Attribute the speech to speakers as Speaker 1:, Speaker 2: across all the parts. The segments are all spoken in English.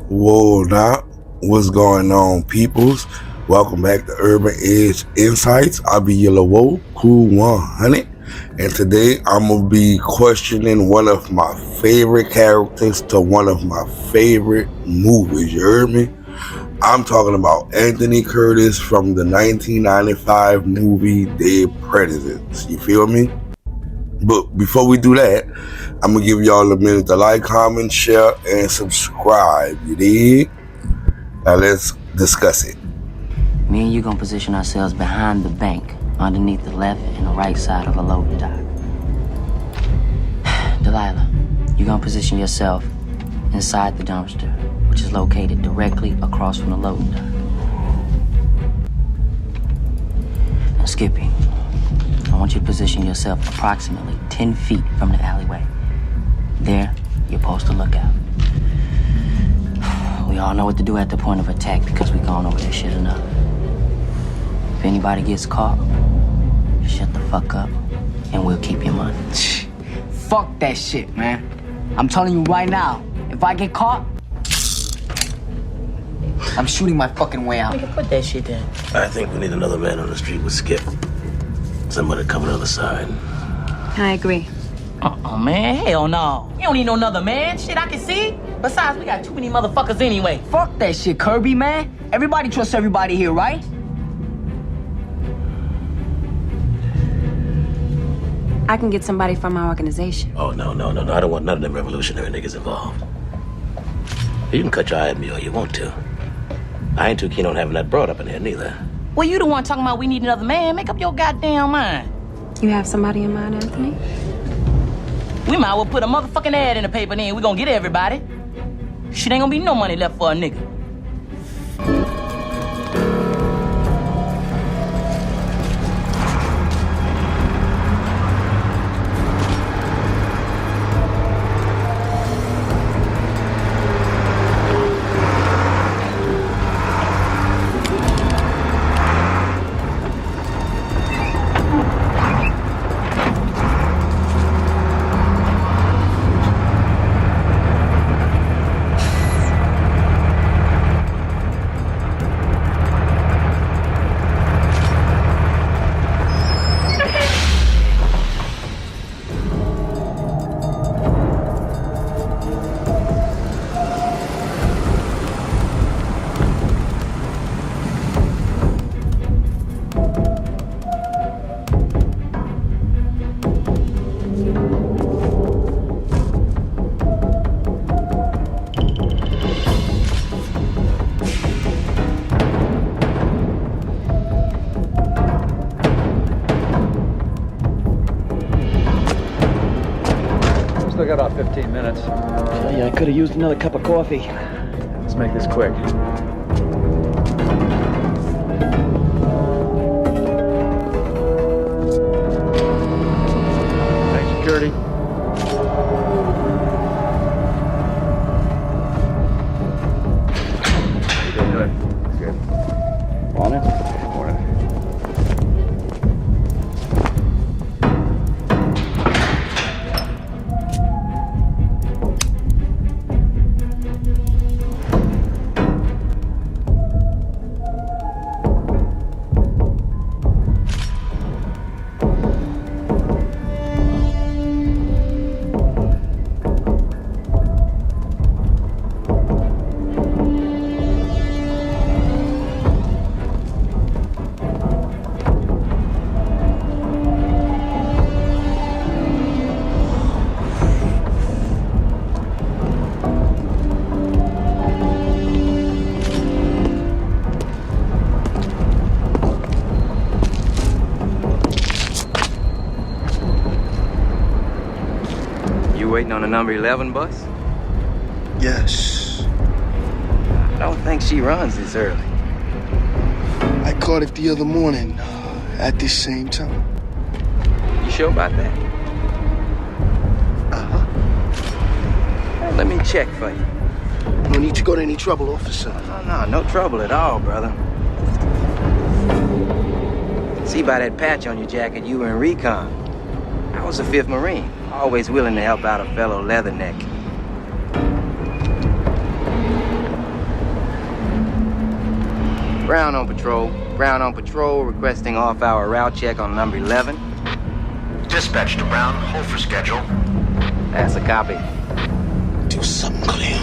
Speaker 1: Whoa, now, what's going on, peoples? Welcome back to Urban Edge Insights. I'll be your Low Crew 100, and today I'm gonna be questioning one of my favorite characters to one of my favorite movies. You heard me? I'm talking about Anthony Curtis from the 1995 movie Dead Presidents. You feel me? But before we do that, I'm gonna give y'all a minute to like, comment, share, and subscribe. You dig? Now let's discuss it.
Speaker 2: Me and you gonna position ourselves behind the bank, underneath the left and the right side of the loading dock. Delilah, you gonna position yourself inside the dumpster, which is located directly across from the loading dock. Now, Skippy, I want you to position yourself approximately 10 feet from the alleyway. There, you're supposed to look out. We all know what to do at the point of attack because we've gone over that shit enough. If anybody gets caught, just shut the fuck up and we'll keep your money.
Speaker 3: Fuck that shit, man. I'm telling you right now, if I get caught, I'm shooting my fucking way out.
Speaker 2: We can put that shit in.
Speaker 4: I think we need another man on the street with Skip. Somebody coming on the side.
Speaker 5: I agree.
Speaker 2: Man, hell no. You don't need no another man. Shit, I can see. Besides, we got too many motherfuckers anyway.
Speaker 3: Fuck that shit, Kirby, man. Everybody trusts everybody here, right?
Speaker 5: I can get somebody from our organization.
Speaker 4: Oh, no. I don't want none of them revolutionary niggas involved. You can cut your eye at me all you want to. I ain't too keen on having that broad up in here, neither.
Speaker 2: Well, you the one talking about we need another man. Make up your goddamn mind.
Speaker 5: You have somebody in mind, Anthony?
Speaker 2: We might well put a motherfucking ad in the paper then. We gonna get everybody. Shit ain't gonna be no money left for a nigga.
Speaker 6: Still got about 15 minutes.
Speaker 3: Yeah, I could have used another cup of coffee.
Speaker 6: Let's make this quick. Thanks, security. How you doing? Good.
Speaker 3: Morning.
Speaker 6: Morning.
Speaker 7: Waiting on a number 11 bus?
Speaker 8: Yes.
Speaker 7: I don't think she runs this early.
Speaker 8: I caught it the other morning at this same time.
Speaker 7: You sure about that?
Speaker 8: Uh-huh.
Speaker 7: Let me check for you.
Speaker 8: No need to go to any trouble, officer.
Speaker 7: No trouble at all, brother. See by that patch on your jacket, you were in recon. I was a 5th Marine, always willing to help out a fellow leatherneck. Brown on patrol. Brown on patrol, requesting off-hour route check on number 11.
Speaker 9: Dispatch to Brown, hold for schedule.
Speaker 7: That's a copy.
Speaker 8: Do something, Cleon.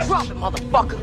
Speaker 3: Drop it, motherfucker.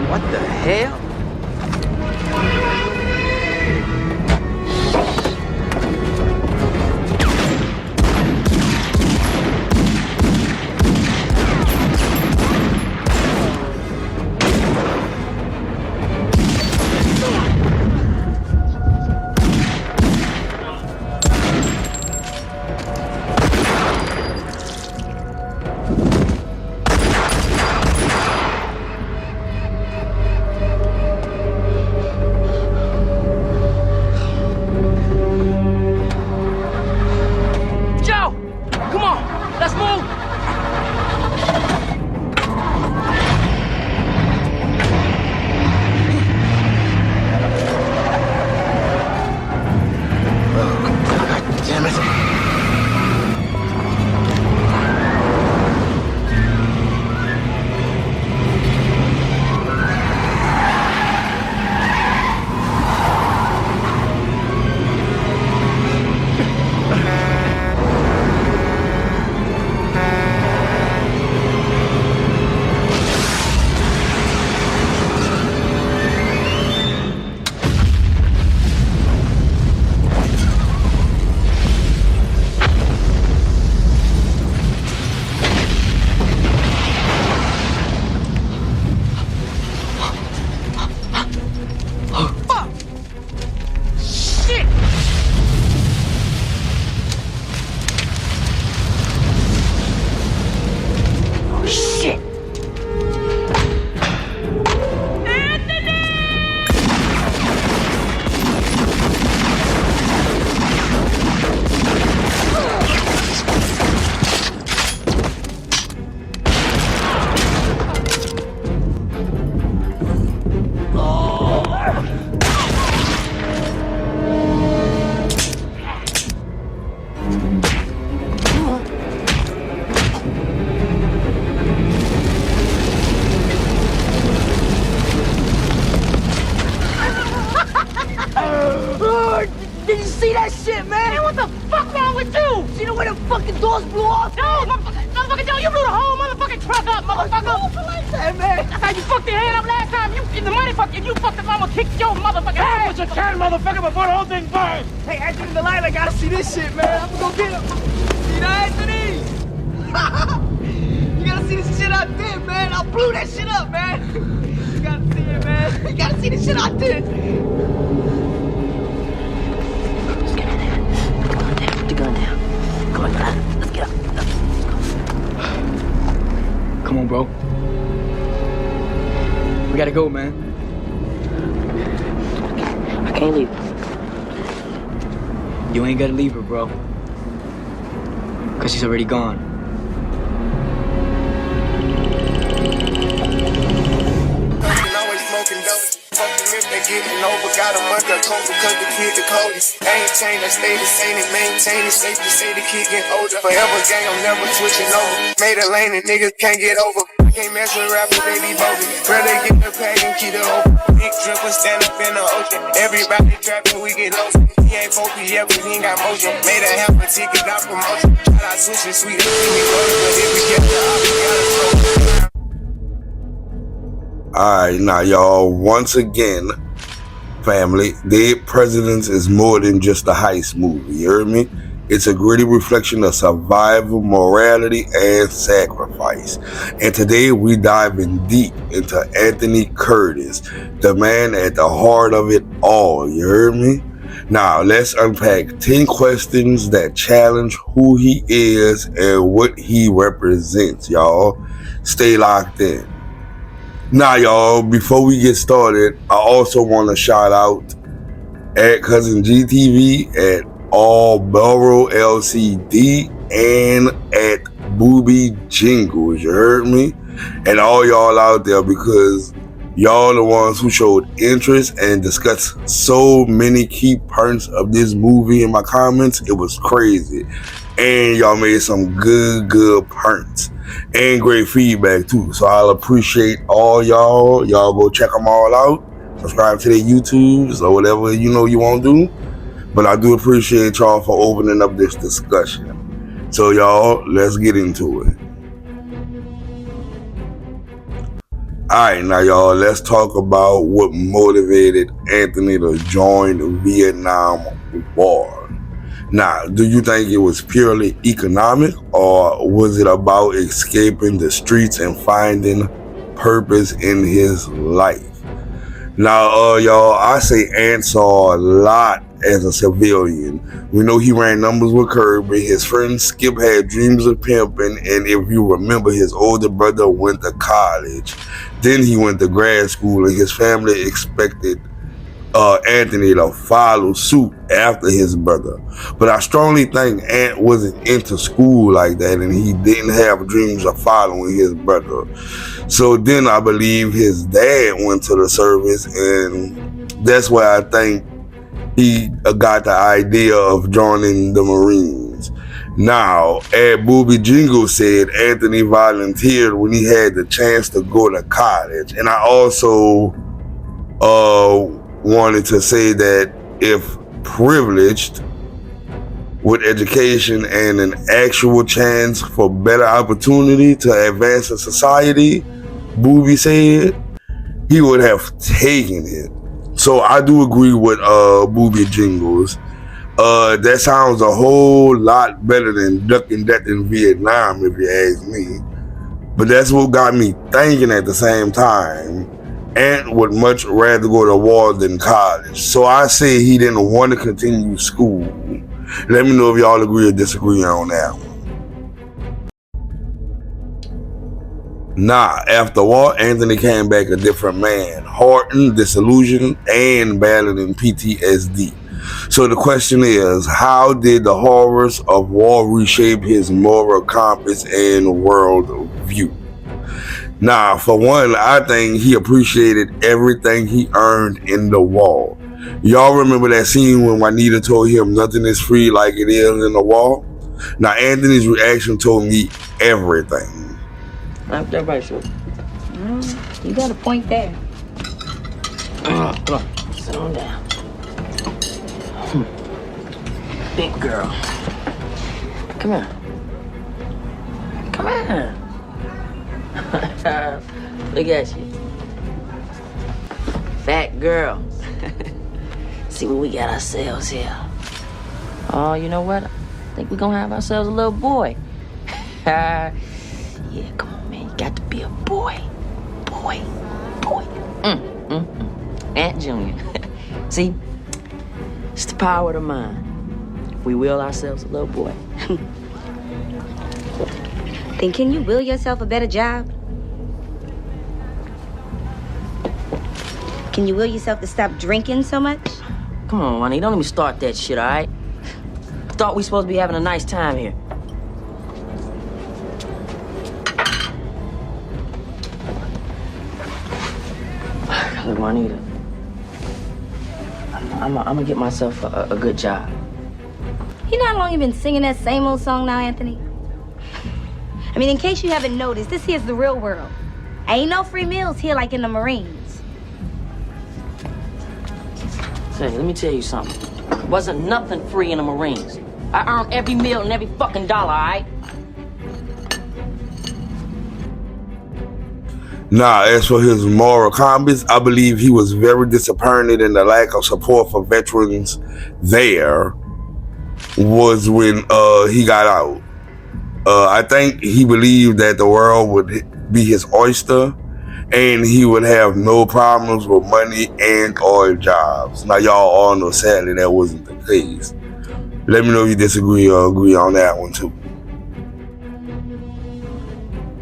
Speaker 7: What the hell?
Speaker 3: Did you see that shit, man?
Speaker 10: Man, what the fuck wrong with you?
Speaker 3: See the way the fucking doors blew off?
Speaker 10: No, motherfucker, Joe, you blew the whole motherfucking truck up, motherfucker.
Speaker 3: Like that, man.
Speaker 10: That's how you fucked your hand up last time. You in the money fuck. If you fucked up, I'ma kick your motherfucking ass.
Speaker 3: What you can, motherfucker, before the whole thing burns. Hey, Anthony in the light, I gotta see this shit, man. I'm gonna go get him. See that, Anthony? You gotta see this shit I did, man. I blew that shit up, man. You gotta see it, man. You gotta see the shit I did.
Speaker 2: Let's get in there. Come on down. Put the gun down. Come on, let's get up.
Speaker 3: Come on, bro. We gotta go, man.
Speaker 2: I can't leave.
Speaker 3: You ain't gotta leave her, bro. Cause she's already gone.
Speaker 8: Always smoking dope. Fuck them if they getting over. Got a month of coke because the kid the coldest. Ain't changed, I stay the same and maintain it. Safe to say the kid getting older. Forever gang, I'm never switching over. Made a lane and niggas can't get over. can't mess with rappers, they be bogus. Rather get the pack and keep it open. Big dripper stand up in the ocean. Everybody trapping, we get lost. He ain't focused yet, but he ain't got motion. Made a half a ticket, not promotion. Shout out sushi, sweet, we rolling, but if we get the op, we gotta slow.
Speaker 1: Alright, now y'all, once again, family, Dead Presidents is more than just a heist movie, you heard me? It's a gritty reflection of survival, morality, and sacrifice. And today we diving deep into Anthony Curtis, the man at the heart of it all, you heard me? Now, let's unpack 10 questions that challenge who he is and what he represents, y'all. Stay locked in. Now, y'all, before we get started, I also want to shout out at Cousin GTV, at All Borough LCD, and at bOObiejingles, you heard me? And all y'all out there, because y'all the ones who showed interest and discussed so many key parts of this movie in my comments. It was crazy. And y'all made some good parts and great feedback too. So I'll appreciate all y'all. Y'all go check them all out. Subscribe to their YouTubes or whatever you know you want to do. But I do appreciate y'all for opening up this discussion. So y'all, let's get into it. Alright, now y'all, let's talk about what motivated Anthony to join the Vietnam War. Now, do you think it was purely economic, or was it about escaping the streets and finding purpose in his life? Now, y'all, I say Ant saw a lot as a civilian. We know he ran numbers with Kirby. His friend Skip had dreams of pimping, and if you remember, his older brother went to college. Then he went to grad school, and his family expected Anthony to follow suit after his brother. But I strongly think Ant wasn't into school like that, and he didn't have dreams of following his brother. So then I believe his dad went to the service, and that's why I think he got the idea of joining the Marines. Now, at bOObiejingles said Anthony volunteered when he had the chance to go to college. And I also wanted to say that if privileged with education and an actual chance for better opportunity to advance in society, Booby said, he would have taken it. So I do agree with bOObiejingles. That sounds a whole lot better than ducking death in Vietnam, if you ask me. But that's what got me thinking at the same time. Ant would much rather go to war than college. So I say he didn't want to continue school. Let me know if y'all agree or disagree on that one. Nah, after war, Anthony came back a different man, hardened, disillusioned, and battling PTSD. So the question is, how did the horrors of war reshape his moral compass and worldview? Now, for one, I think he appreciated everything he earned in the war. Y'all remember that scene when Juanita told him nothing is free like it is in the war? Now, Anthony's reaction told me everything.
Speaker 2: Knock that right, sir.
Speaker 5: You got a point there.
Speaker 2: Come on, sit on down. Big girl. Come here. Come here. Look at you. Fat girl. See what we got ourselves here. Oh, you know what? I think we're gonna have ourselves a little boy. Yeah, come on, man. You got to be a boy. Boy. Aunt Junior. See? It's the power of the mind. We will ourselves a little boy.
Speaker 5: Then can you will yourself a better job? Can you will yourself to stop drinking so much?
Speaker 2: Come on, Juanita, don't even start that shit, all right? I thought we supposed to be having a nice time here. Look, Juanita, I'm gonna get myself a good job.
Speaker 5: You know how long you've been singing that same old song now, Anthony? I mean, in case you haven't noticed, this here's the real world. Ain't no free meals here like in the Marines.
Speaker 2: Say, let me tell you something. Wasn't nothing free in the Marines. I earned every meal and every fucking dollar, all right?
Speaker 1: Now, as for his moral compass, I believe he was very disappointed in the lack of support for veterans there was when he got out. I think he believed that the world would be his oyster and he would have no problems with money and or jobs. Now, y'all all know sadly that wasn't the case. Let me know if you disagree or agree on that one too.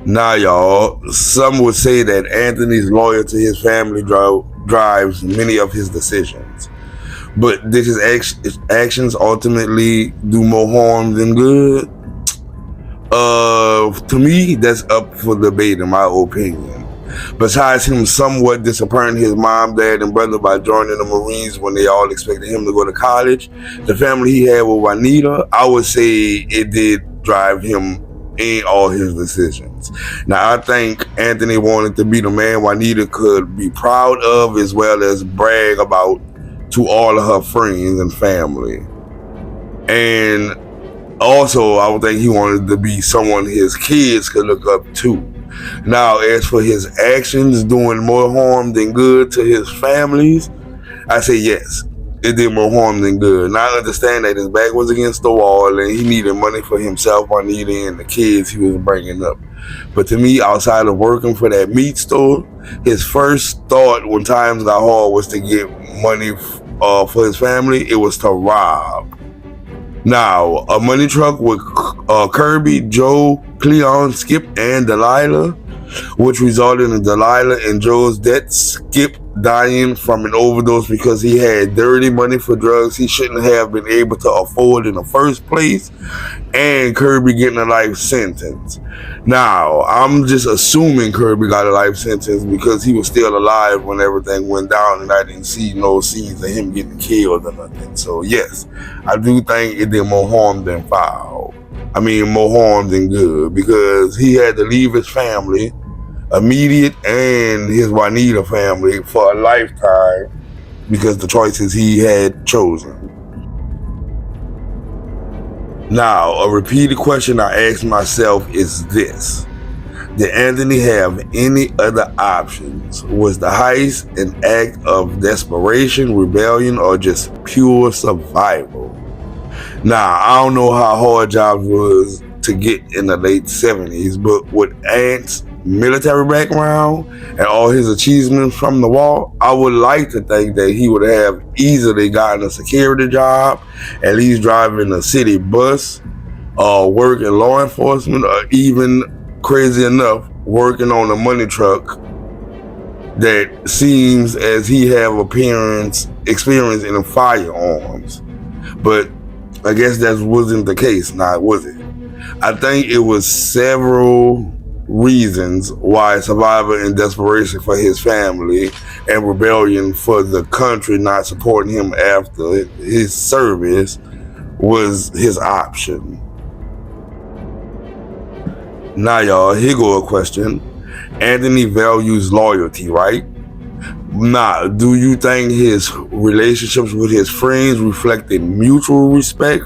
Speaker 1: Now, y'all, some would say that Anthony's loyalty to his family drives many of his decisions. But did his actions ultimately do more harm than good? To me, that's up for debate in my opinion. Besides him somewhat disappointing his mom, dad, and brother by joining the Marines when they all expected him to go to college, the family he had with Juanita, I would say it did drive him in all his decisions. Now, I think Anthony wanted to be the man Juanita could be proud of as well as brag about to all of her friends and family. And also, I would think he wanted to be someone his kids could look up to. Now, as for his actions doing more harm than good to his families, I say yes, it did more harm than good. Now, I understand that his back was against the wall and he needed money for himself, Juanita, and the kids he was bringing up. But to me, outside of working for that meat store, his first thought when times got hard was to get money for his family. It was to rob. Now, a money truck with Kirby, Joe, Cleon, Skip, and Delilah, which resulted in Delilah and Joe's death. Skip dying from an overdose because he had dirty money for drugs he shouldn't have been able to afford in the first place, and Kirby getting a life sentence. Now, I'm just assuming Kirby got a life sentence because he was still alive when everything went down and I didn't see no scenes of him getting killed or nothing. So yes, I do think it did more harm than foul. I mean, more harm than good, because he had to leave his family, immediate and his Juanita family, for a lifetime because the choices he had chosen. Now, a repeated question I ask myself is this: did Anthony have any other options? Was the heist an act of desperation, rebellion, or just pure survival? Now, I don't know how hard jobs was to get in the late 70s, but with Ant's military background and all his achievements from the war, I would like to think that he would have easily gotten a security job, at least driving a city bus, or work in law enforcement, or even, crazy enough, working on a money truck that seems as he have experience in firearms. But I guess that wasn't the case, now was it? I think it was several reasons why survival and desperation for his family and rebellion for the country not supporting him after his service was his option. Now, y'all, here go a question. Anthony values loyalty, right? Now, do you think his relationships with his friends reflected mutual respect,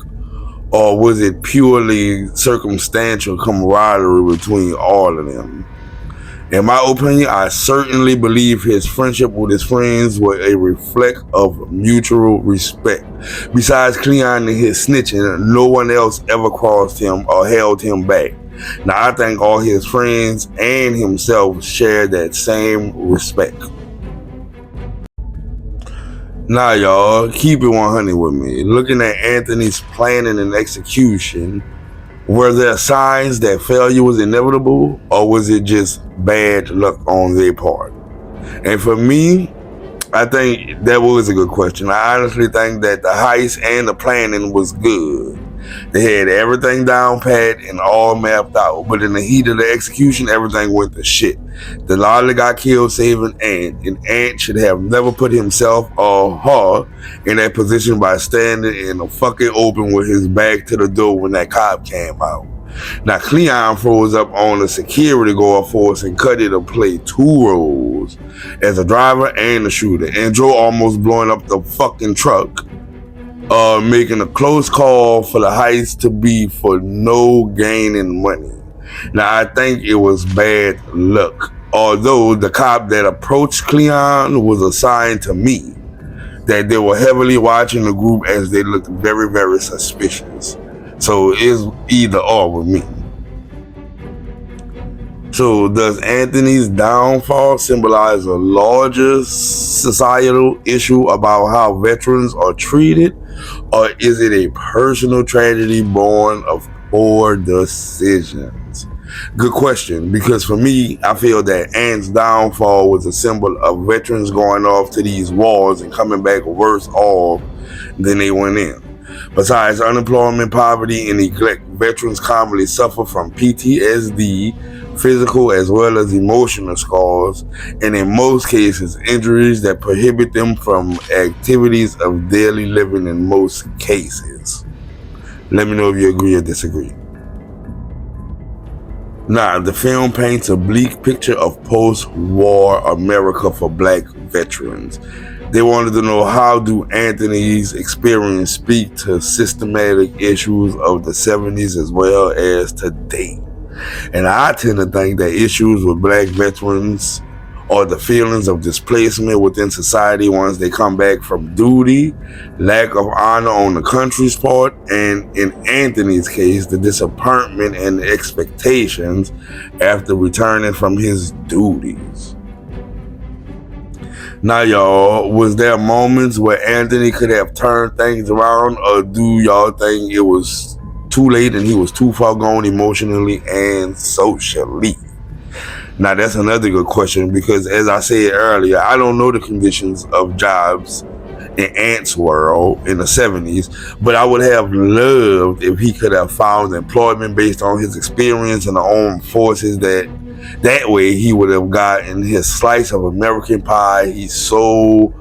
Speaker 1: or was it purely circumstantial camaraderie between all of them? In my opinion, I certainly believe his friendship with his friends were a reflect of mutual respect. Besides Cleon and his snitching, no one else ever crossed him or held him back. Now, I think all his friends and himself shared that same respect. Now, y'all, keep it 100 with me. Looking at Anthony's planning and execution, were there signs that failure was inevitable, or was it just bad luck on their part? And for me, I think that was a good question. I honestly think that the heist and the planning was good. They had everything down pat and all mapped out, but in the heat of the execution, everything went to shit. Delilah got killed saving Ant, and Ant should have never put himself or her in that position by standing in the fucking open with his back to the door when that cop came out. Now, Cleon froze up on the security guard force and cut it to play 2 roles as a driver and a shooter, and Joe almost blowing up the fucking truck, making a close call for the heist to be for no gain in money. Now, I think it was bad luck, although the cop that approached Cleon was assigned to me, that they were heavily watching the group as they looked very, very suspicious. So it's either or with me. So does Anthony's downfall symbolize a larger societal issue about how veterans are treated, or is it a personal tragedy born of poor decisions? Good question, because for me, I feel that Ant's downfall was a symbol of veterans going off to these wars and coming back worse off than they went in. Besides unemployment, poverty, and neglect, veterans commonly suffer from PTSD, physical as well as emotional scars, and in most cases, injuries that prohibit them from activities of daily living in most cases. Let me know if you agree or disagree. Now, the film paints a bleak picture of post-war America for black veterans. They wanted to know, how do Anthony's experience speak to systematic issues of the 70s as well as today? And I tend to think that issues with black veterans are the feelings of displacement within society once they come back from duty, lack of honor on the country's part, and in Anthony's case, the disappointment and expectations after returning from his duties. Now, y'all, was there moments where Anthony could have turned things around, or do y'all think it was too late and he was too far gone emotionally and socially? Now, that's another good question, because as I said earlier, I don't know the conditions of jobs in Ant's world in the 70s, but I would have loved if he could have found employment based on his experience in the armed forces. That way he would have gotten his slice of American pie he's so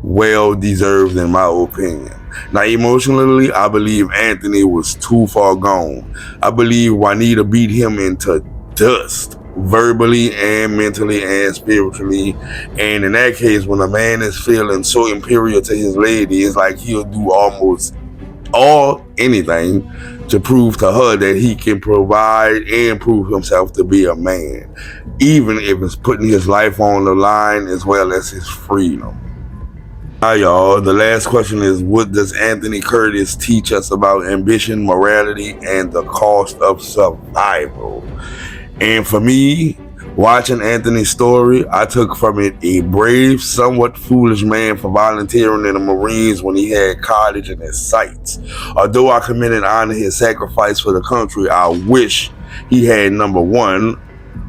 Speaker 1: well deserved, in my opinion. Now, emotionally, I believe Anthony was too far gone. I believe Juanita beat him into dust, verbally and mentally and spiritually. And in that case, when a man is feeling so inferior to his lady, it's like he'll do almost anything to prove to her that he can provide and prove himself to be a man, even if it's putting his life on the line as well as his freedom. Now, y'all, the last question is, what does Anthony Curtis teach us about ambition, morality, and the cost of survival? And for me, watching Anthony's story, I took from it a brave, somewhat foolish man for volunteering in the Marines when he had college in his sights. Although I commend and honor his sacrifice for the country, I wish he had, number one,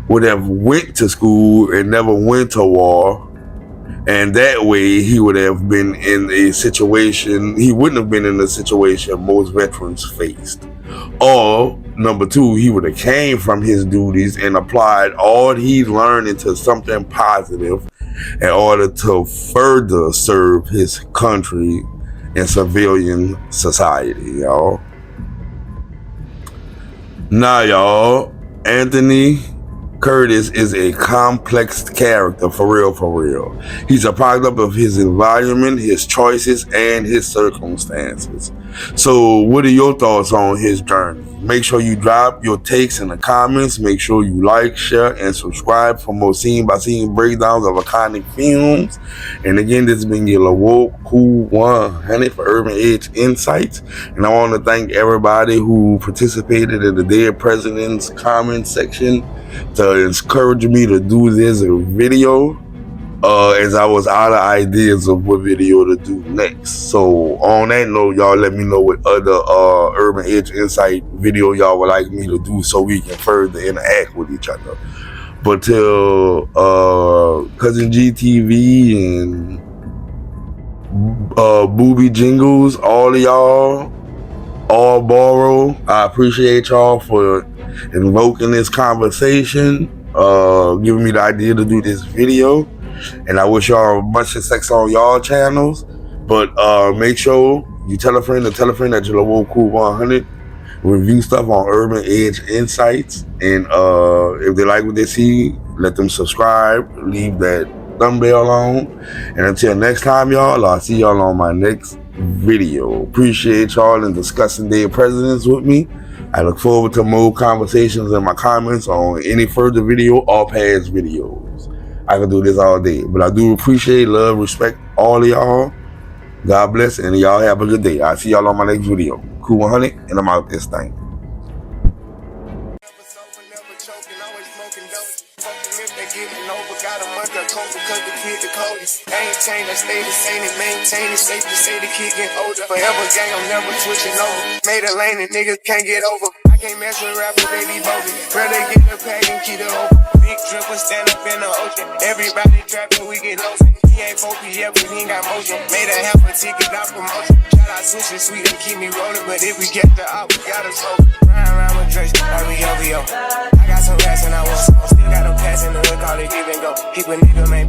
Speaker 1: would have went to school and never went to war. And that way he would have been in a situation, he wouldn't have been in the situation most veterans faced. Or, number two, he would have came from his duties and applied all he learned into something positive in order to further serve his country in civilian society, y'all. Now, y'all, Anthony Curtis is a complex character, for real. He's a product of his environment, his choices, and his circumstances. So what are your thoughts on his journey? Make sure you drop your takes in the comments. Make sure you like, share, and subscribe for more scene by scene breakdowns of iconic films. And again, this has been your Cool 100 for Urban Edge Insights. And I want to thank everybody who participated in the Dead President's comment section to encourage me to do this video, as I was out of ideas of what video to do next. So on that note, y'all, let me know what other Urban Edge Insight video y'all would like me to do so we can further interact with each other. But till Cousin GTV and bOObiejingles, all of y'all, all borrow, I appreciate y'all for invoking this conversation, giving me the idea to do this video, and I wish y'all much success on y'all channels. But make sure you tell a friend that you love Cool 100, review stuff on Urban Edge Insights. And if they like what they see, let them subscribe, leave that thumb bell on. And until next time, y'all, I'll see y'all on my next video. Appreciate y'all and discussing their presidents with me. I look forward to more conversations and my comments on any further video or past videos. I can do this all day, but I do appreciate, love, respect all of y'all. God bless, and y'all have a good day. I'll see y'all on my next video. Cool 100, and I'm out this thing.
Speaker 8: Ain't changed, I stay the same and maintain it. Safe to say the kid get older. Forever gang, I'm never switching over. Made a lane and niggas can't get over. I can't mess with rappers, they be bogus. Rather get the pack and keep it open. Big dripper, stand up in the ocean. Everybody trapping, we get lost. He ain't focused yet, but he ain't got motion. Made a half a ticket, not promotion. Shout out sushi sweet and keep me rolling. But if we get the op, we gotta slow. Round with Drake, like we OVO. I got some rats and I want some. Still got a pass in the hood, call it give and go. Keep a nigga, man.